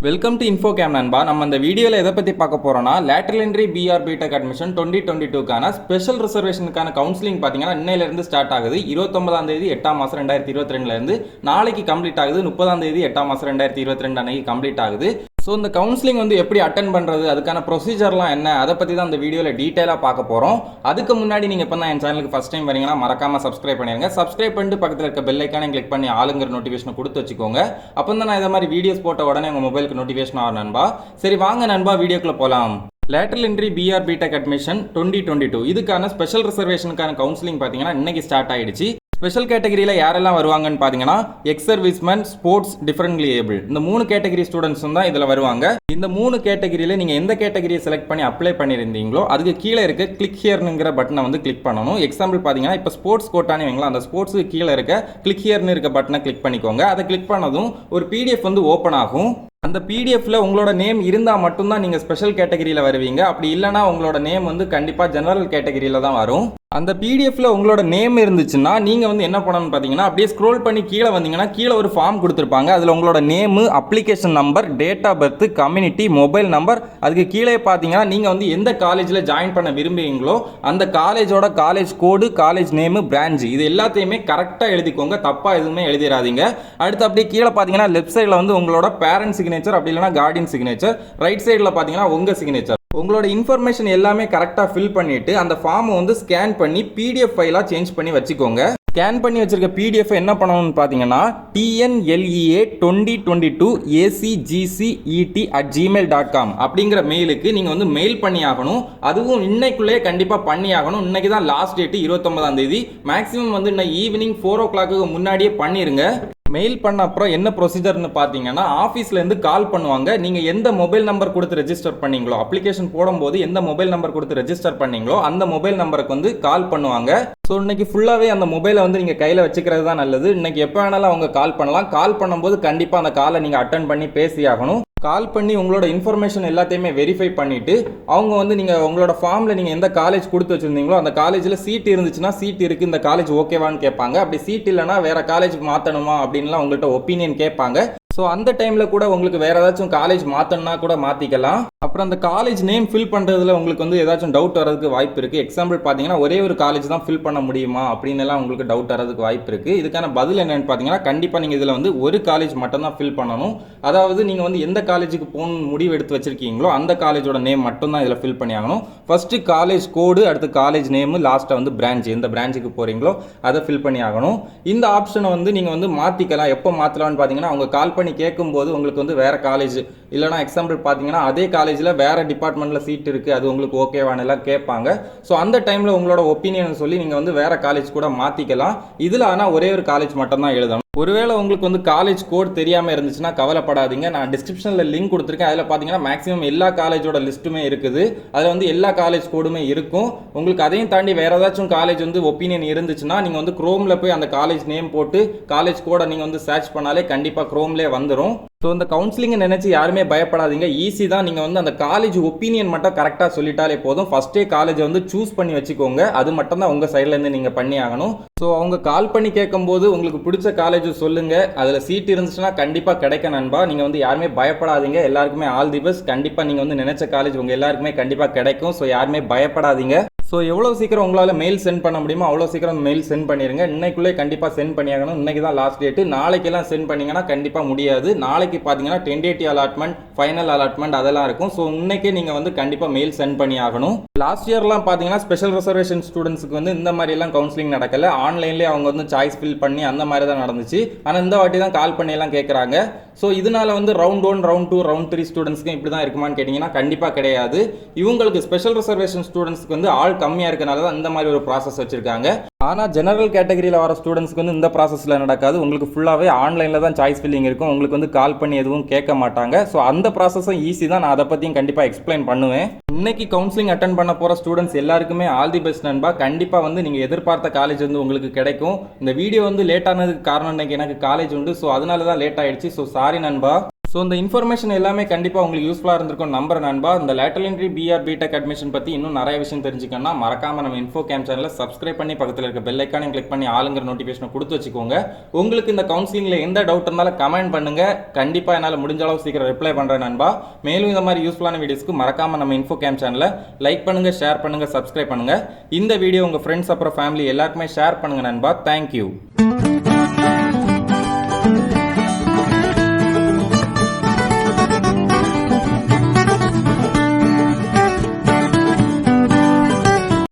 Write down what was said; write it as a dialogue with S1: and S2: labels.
S1: Welcome to இன்ஃபோகேம் நண்பா. நம்ம இந்த வீடியோவில் எதை பற்றி பார்க்க போகிறோம்னா, lateral entry PR BTech admission 2022க்கான ஸ்பெஷல் ரிசர்வேஷனுக்கான கவுன்சிலிங் பார்த்தீங்கன்னா இன்னையிலேருந்து ஸ்டார்ட் ஆகுது. 29ஆம் தேதி 8ஆம் மாதம் 2022லேருந்து நாளைக்கு கம்ப்ளீட் ஆகுது. 30ஆம் தேதி 8ஆம் மாதம் 2022 அன்னைக்கு கம்ப்ளீட் ஆகுது. ஸோ இந்த கவுன்சிலிங் எப்படி அட்டன் பண்ணுறது, அதுக்கான ப்ரொசீஜர்லாம் என்ன, அதை பற்றி தான் இந்த வீடியோவில் டீட்டெயிலாக பார்க்க போகிறோம். அதுக்கு முன்னாடி நீங்கள் இப்போ தான் என் சேனலுக்கு ஃபஸ்ட் டைம் வரீங்கன்னா மறக்காமல் சப்ஸ்கிரைப் பண்ணிடுங்க. சப்ஸ்கிரைப் பண்ணிட்டு பக்கத்தில் இருக்க பெல் ஐக்கானை கிளிக் பண்ணி ஆளுங்கிற நோட்டிஃபிகேஷனை கொடுத்து வச்சுக்கோங்க. அப்போ தான் நான் இதை மாதிரி வீடியோஸ் போட்ட உடனே உங்கள் மொபைலுக்கு நோட்டிஃபிகேஷன் ஆகும் நண்பா. சரி வாங்க நண்பா, வீடியோக்குள்ளே போகலாம். Lateral entry PR BTech admission 2022 இதுக்கான ஸ்பெஷல் ரிசர்வேஷனுக்கான கவுன்சிலிங் பார்த்தீங்கன்னா இன்னைக்கு ஸ்டார்ட் ஆயிடுச்சு. ஸ்பெஷல் கேட்டகரியில் யாரெல்லாம் வருவாங்கன்னு பார்த்தீங்கன்னா, X serviceman, sports, differently able, இந்த 3 கேட்டகரி ஸ்டூடெண்ட்ஸும் தான் இதில் வருவாங்க. இந்த 3 கேட்டகரியில் நீங்கள் எந்த கேட்டகரியை செலக்ட் பண்ணி அப்ளை பண்ணியிருந்தீங்களோ அதுக்கு கீழே இருக்க கிளிக் ஹியர்னுங்கிற பட்டனை கிளிக் பண்ணணும். எக்ஸாம்பிள் பார்த்தீங்கன்னா, இப்போ ஸ்போர்ட்ஸ் கோட்டானே வைங்களா, அந்த ஸ்போர்ட்ஸுக்கு கீழே இருக்க கிளிக் ஹியர்னு இருக்க பட்டனை கிளிக் பண்ணிக்கோங்க. அதை கிளிக் பண்ணதும் ஒரு பிடிஎஃப் ஓப்பன் ஆகும். அந்த பிடிஎஃப்ல உங்களோட நேம் இருந்தால் மட்டும்தான் நீங்கள் ஸ்பெஷல் கேட்டகரியில் வருவீங்க. அப்படி இல்லைனா உங்களோட நேம் கண்டிப்பாக ஜெனரல் கேட்டகரியில் தான் வரும். அந்த பிடிஎஃப்ல உங்களோட நேம் இருந்துச்சுன்னா நீங்கள் என்ன பண்ணணும்னு பார்த்தீங்கன்னா, அப்படியே ஸ்க்ரோல் பண்ணி கீழே வந்தீங்கன்னா கீழே ஒரு ஃபார்ம் கொடுத்துருப்பாங்க. அதில் உங்களோட name, application number, date of birth, community, mobile number, அதுக்கு கீழே பார்த்தீங்கன்னா நீங்கள் எந்த காலேஜில் ஜாயின் பண்ண விரும்புகிறீங்களோ அந்த காலேஜோட college code, college name, branch, இது எல்லாத்தையுமே கரெக்டாக எழுதிக்கோங்க. தப்பாக எதுவுமே எழுதிடாதீங்க. அடுத்து அப்படியே கீழே பார்த்தீங்கன்னா லெஃப்ட் சைடில் உங்களோட பேரண்ட் சிக்னேச்சர், அப்படி இல்லைனா கார்டியன் சிக்னேச்சர், ரைட் சைடில் பார்த்தீங்கன்னா உங்கள் சிக்னேச்சர். உங்களோட இன்ஃபர்மேஷன் எல்லாமே கரெக்டாக ஃபில் பண்ணிட்டு அந்த ஃபார்மை ஸ்கேன் பண்ணி பிடிஎஃப் ஃபைலாக சேஞ்ச் பண்ணி வச்சுக்கோங்க. ஸ்கேன் பண்ணி வச்சிருக்க பிடிஎஃப் என்ன பண்ணணும்னு பார்த்தீங்கன்னா, TNLEA 2022 acgcet@gmail.com அப்படிங்கிற மெயிலுக்கு நீங்கள் மெயில் பண்ணி ஆகணும். அதுவும் இன்னைக்குள்ளே கண்டிப்பாக பண்ணி ஆகணும். இன்னைக்கு தான் லாஸ்ட் டேட்டு 29ஆம் தேதி. மேக்ஸிமம் இன்னைக்கு ஈவினிங் 4 o'clock முன்னாடியே பண்ணிருங்க. மெயில் பண்ண அப்புறம் என்ன ப்ரொசீஜர்னு பார்த்தீங்கன்னா, ஆஃபீஸ்லேருந்து கால் பண்ணுவாங்க. நீங்கள் எந்த மொபைல் நம்பர் கொடுத்து ரெஜிஸ்டர் பண்ணீங்களோ, அப்ளிகேஷன் போடும்போது எந்த மொபைல் நம்பர் கொடுத்து ரெஜிஸ்டர் பண்ணீங்களோ அந்த மொபைல் நம்பருக்கு கால் பண்ணுவாங்க. ஸோ இன்னைக்கு ஃபுல்லாகவே அந்த மொபைலை நீங்கள் கையில் வச்சுக்கிறது தான் நல்லது. இன்னைக்கு எப்போ வேணாலும் அவங்க கால் பண்ணலாம். கால் பண்ணும்போது கண்டிப்பாக அந்த காலை நீங்கள் அட்டன் பண்ணி பேசி ஆகணும். கால் பண்ணி உங்களோட இன்ஃபர்மேஷன் எல்லாத்தையுமே வெரிஃபை பண்ணிவிட்டு அவங்க நீங்கள் உங்களோட ஃபார்மில் நீங்கள் எந்த காலேஜ் கொடுத்து வச்சுருந்தீங்களோ அந்த காலேஜில் சீட் இருந்துச்சுன்னா சீட் இருக்குது, இந்த காலேஜ் ஓகேவான்னு கேட்பாங்க. அப்படி சீட் இல்லைனா வேறு காலேஜ் மாற்றணுமா அப்படின்லாம் உங்கள்கிட்ட ஒப்பீனியன் கேட்பாங்க. ஸோ அந்த டைமில் கூட உங்களுக்கு வேறு ஏதாச்சும் காலேஜ் மாற்றணும்னா கூட மாற்றிக்கலாம். அப்புறம் அந்த காலேஜ் நேம் ஃபில் பண்ணுறதுல உங்களுக்கு ஏதாச்சும் டவுட் வரதுக்கு வாய்ப்பு இருக்குது. எக்ஸாம்பிள் பார்த்தீங்கன்னா, ஒரே ஒரு காலேஜ் தான் ஃபில் பண்ண முடியுமா அப்படின்னு எல்லாம் உங்களுக்கு டவுட் வரதுக்கு வாய்ப்பு இருக்குது. இதுக்கான பதில் என்னென்னு பார்த்தீங்கன்னா, கண்டிப்பாக நீங்கள் இதில் ஒரு காலேஜ் மட்டும் தான் ஃபில் பண்ணணும். அதாவது நீங்கள் எந்த காலேஜுக்கு போகணும்னு முடிவு எடுத்து வச்சிருக்கீங்களோ அந்த காலேஜோட நேம் மட்டும் தான் இதில் ஃபில் பண்ணி ஆகணும். ஃபஸ்ட்டு காலேஜ் கோடு, அடுத்து காலேஜ் நேமு, லாஸ்ட்டாக பிரான்ச், எந்த பிரான்ச்சுக்கு போகிறீங்களோ அதை ஃபில் பண்ணி ஆகணும். இந்த ஆப்ஷனை நீங்கள் மாற்றிக்கலாம். எப்போ மாற்றலாம்னு பார்த்தீங்கன்னா, அவங்க கால் பண்ணி கேட்கும்போது உங்களுக்கு வேறு காலேஜ் இல்லைனா எக்ஸாம்பிள் பார்த்தீங்கன்னா அதே காலேஜில் வேறு டிபார்ட்மெண்ட்டில் சீட் இருக்குது, அது உங்களுக்கு ஓகேவான எல்லாம் கேட்பாங்க. ஸோ அந்த டைமில் உங்களோட ஒப்பீனியன் சொல்லி நீங்கள் வேறு காலேஜ் கூட மாற்றிக்கலாம். இதில் ஆனால் ஒரே ஒரு காலேஜ் மட்டும் தான் எழுதணும். ஒருவேளை உங்களுக்கு காலேஜ் கோட் தெரியாமல் இருந்துச்சுன்னா கவலைப்படாதீங்க. நான் டிஸ்கிரிப்ஷனில் லிங்க் கொடுத்துருக்கேன். அதில் பார்த்தீங்கன்னா மேக்ஸிமம் எல்லா காலேஜோட லிஸ்ட்டுமே இருக்குது. அதில் எல்லா காலேஜ் கோடுமே இருக்கும். உங்களுக்கு அதையும் தாண்டி வேறு ஏதாச்சும் காலேஜ் ஒப்பீனியன் இருந்துச்சுன்னா நீங்கள் குரோமில் போய் அந்த காலேஜ் நேம் போட்டு காலேஜ் கோடை நீங்கள் சர்ச் பண்ணாலே கண்டிப்பாக குரோம்லேயே வந்துடும். ஸோ இந்த கவுன்சிலிங்கை நினச்சி யாருமே பயப்படாதீங்க. ஈஸி தான். நீங்கள் அந்த காலேஜ் ஒப்பீனியன் மட்டும் கரெக்டாக சொல்லிட்டாலே போதும். ஃபஸ்ட்டே காலேஜை சூஸ் பண்ணி வச்சுக்கோங்க. அது மட்டும் தான் உங்கள் சைட்லேருந்து நீங்கள் பண்ணி ஆகணும். ஸோ அவங்க கால் பண்ணி கேட்கும்போது உங்களுக்கு பிடிச்ச காலேஜ் சொல்லுங்கள். அதில் சீட் இருந்துச்சுன்னா கண்டிப்பாக கிடைக்க நண்பா. நீங்கள் யாருமே பயப்படாதீங்க. எல்லாருக்குமே ஆல் தி பெஸ்ட். கண்டிப்பாக நீங்கள் நினைச்ச காலேஜ் உங்கள் எல்லாருக்குமே கண்டிப்பாக கிடைக்கும். ஸோ யாருமே பயப்படாதீங்க. ஸோ எவ்வளோ சீக்கிரம் உங்களால் மெயில் சென்ட் பண்ண முடியுமோ அவ்வளோ சீக்கிரம் மெயில் சென்ட் பண்ணிடுங்க. இன்னைக்குள்ளே கண்டிப்பாக சென்ட் பண்ணியாகணும். இன்றைக்கி தான் லாஸ்ட் டேட்டு. நாளைக்கெல்லாம் சென்ட் பண்ணிங்கன்னா கண்டிப்பாக முடியாது. நாளைக்கு பார்த்தீங்கன்னா டென்டேட்டிவ் அலாட்மெண்ட், ஃபைனல் அலாட்மெண்ட் அதெல்லாம் இருக்கும். ஸோ இன்றைக்கே நீங்கள் கண்டிப்பாக மெயில் சென்ட் பண்ணி ஆகணும். லாஸ்ட் இயர்லாம் பார்த்தீங்கன்னா ஸ்பெஷல் ரிசர்வேஷன் ஸ்டூடெண்ட்ஸுக்கு இந்த மாதிரிலாம் கவுன்சிலிங் நடக்கலை. ஆன்லைன்லேயே அவங்க சாய்ஸ் ஃபில் பண்ணி அந்த மாதிரி தான் நடந்துச்சு. ஆனால் இந்த வாட்டி தான் கால் பண்ணியெல்லாம் கேட்குறாங்க. ஸோ இதனால ரவுண்ட் 1, ரவுண்ட் 2, ரவுண்ட் 3 ஸ்டூடெண்ட்ஸ்க்கு இப்படி தான் இருக்குமான்னு கேட்டிங்கன்னா கண்டிப்பாக கிடையாது. இவங்களுக்கு ஸ்பெஷல் ரிசர்வேஷன் ஸ்டூடெண்ட்ஸ்க்கு ஆள் கம்மியாக இருக்கனால தான் இந்த மாதிரி ஒரு ப்ராசஸ் வச்சிருக்காங்க. ஆனால் ஜெனரல் கேட்டகரியில் வர ஸ்டூடெண்ட்ஸ்க்கு இந்த ப்ராசஸில் நடக்காது. உங்களுக்கு ஃபுல்லாகவே ஆன்லைனில் தான் சாய்ஸ் ஃபில்லிங் இருக்கும். உங்களுக்கு கால் பண்ணி எதுவும் கேட்க மாட்டாங்க. ஸோ அந்த ப்ராசஸும் ஈஸி தான். நான் அதை பற்றியும் கண்டிப்பாக எக்ஸ்பிளைன் பண்ணுவேன். இன்னைக்கு கவுன்சிலிங் அட்டன் பண்ண போகிற ஸ்டூடெண்ட்ஸ் எல்லாருக்குமே ஆல் தி பெஸ்ட் நண்பா. கண்டிப்பாக நீங்கள் எதிர்பார்த்த காலேஜ் உங்களுக்கு கிடைக்கும். இந்த வீடியோ லேட் ஆனதுக்கு காரணம் இன்னைக்கு எனக்கு காலேஜ் உண்டு. ஸோ அதனால தான் லேட் ஆயிடுச்சு. ஸோ சாரி நண்பா. ஸோ இந்த இன்ஃபர்மேஷன் எல்லாமே கண்டிப்பாக உங்களுக்கு யூஸ்ஃபுல்லாக இருந்திருக்கும் நம்பர் நண்பா. இந்த lateral entry PR BTech admission பற்றி இன்னும் நிறைய விஷயம் தெரிஞ்சுக்கணும்னா மறக்காம நம்ம இன்ஃபோ கேம் சேனலை சப்ஸ்கிரைப் பண்ணி பக்கத்தில் இருக்க பெல் ஐக்கானை கிளிக் பண்ணி ஆளுங்கிற நோட்டிஃபிகேஷனை கொடுத்து வச்சுக்கோங்க. உங்களுக்கு இந்த கவுன்சிலிங்கில் எந்த டவுட் இருந்தாலும் கமெண்ட் பண்ணுங்க. கண்டிப்பாக என்னால் முடிஞ்ச அளவு சீக்கிரம் ரிப்ளை பண்ணுறேன் நண்பா. மேலும் இந்த மாதிரி யூஸ்ஃபுல்லான வீடியோஸ்க்கு மறக்காம நம்ம இன்ஃபோ கேம் சேனலை லைக் பண்ணுங்க, ஷேர் பண்ணுங்க, சப்ஸ்கிரைப் பண்ணுங்க. இந்த வீடியோ உங்கள் ஃப்ரெண்ட்ஸ் அப்புறம் ஃபேமிலி எல்லாருக்குமே ஷேர் பண்ணுங்க நண்பா. தேங்க்யூ.